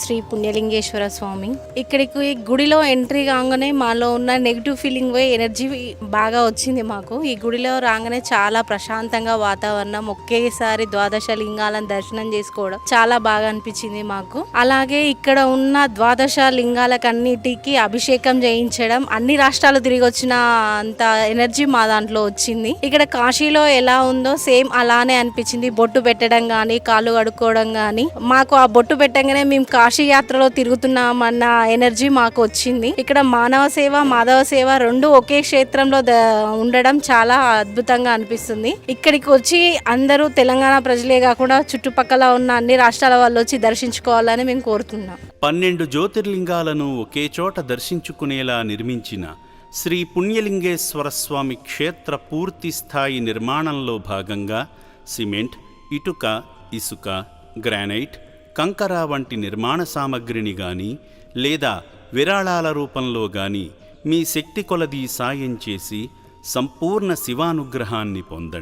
శ్రీ పుణ్యలింగేశ్వర స్వామి. ఇక్కడికి గుడిలో ఎంట్రీ కాగానే మాలో ఉన్న నెగిటివ్ ఫీలింగ్ పోయి ఎనర్జీ బాగా వచ్చింది మాకు. ఈ గుడిలో రాగానే చాలా ప్రశాంతంగా వాతావరణం, ఒకేసారి ద్వాదశ లింగాలను దర్శనం చేసుకోవడం చాలా బాగా అనిపించింది మాకు. అలాగే ఇక్కడ ఉన్న ద్వాదశ లింగాలకన్నిటికీ అభిషేకం చేయించడం, అన్ని రాష్ట్రాలు తిరిగి వచ్చిన అంత ఎనర్జీ మా దాంట్లో వచ్చింది. ఇక్కడ కాశీలో ఎలా ఉందో సేమ్ అలానే అనిపించింది. బొట్టు పెట్టడం కానీ, కాళ్ళు కడుక్కోవడం కానీ, మాకు ఆ బొట్టు పెట్టగానే మేము కాశీ యాత్రలో తిరుగుతున్నామన్న ఎనర్జీ మాకు వచ్చింది. ఇక్కడ మానవ సేవ, మాధవ సేవ రెండు ఒకే క్షేత్రంలో ఉండడం చాలా అద్భుతంగా అనిపిస్తుంది. ఇక్కడికి వచ్చి అందరూ తెలంగాణ ప్రజలే కాకుండా చుట్టుపక్కల ఉన్న అన్ని రాష్ట్రాల వాళ్ళు వచ్చి దర్శించుకోవాలని మేము కోరుతున్నాం. 12 జ్యోతిర్లింగాలను ఒకే చోట దర్శించుకునేలా నిర్మించిన శ్రీ పుణ్యలింగేశ్వర స్వామి క్షేత్ర పూర్తి స్థాయి నిర్మాణంలో భాగంగా సిమెంట్, ఇటుక, ఇసుక, గ్రానైట్, కంకర వంటి నిర్మాణ సామగ్రిని గాని లేదా విరాళాల రూపంలో గాని మీ శక్తి కొలది సాయం చేసి సంపూర్ణ శివానుగ్రహాన్ని పొందండి.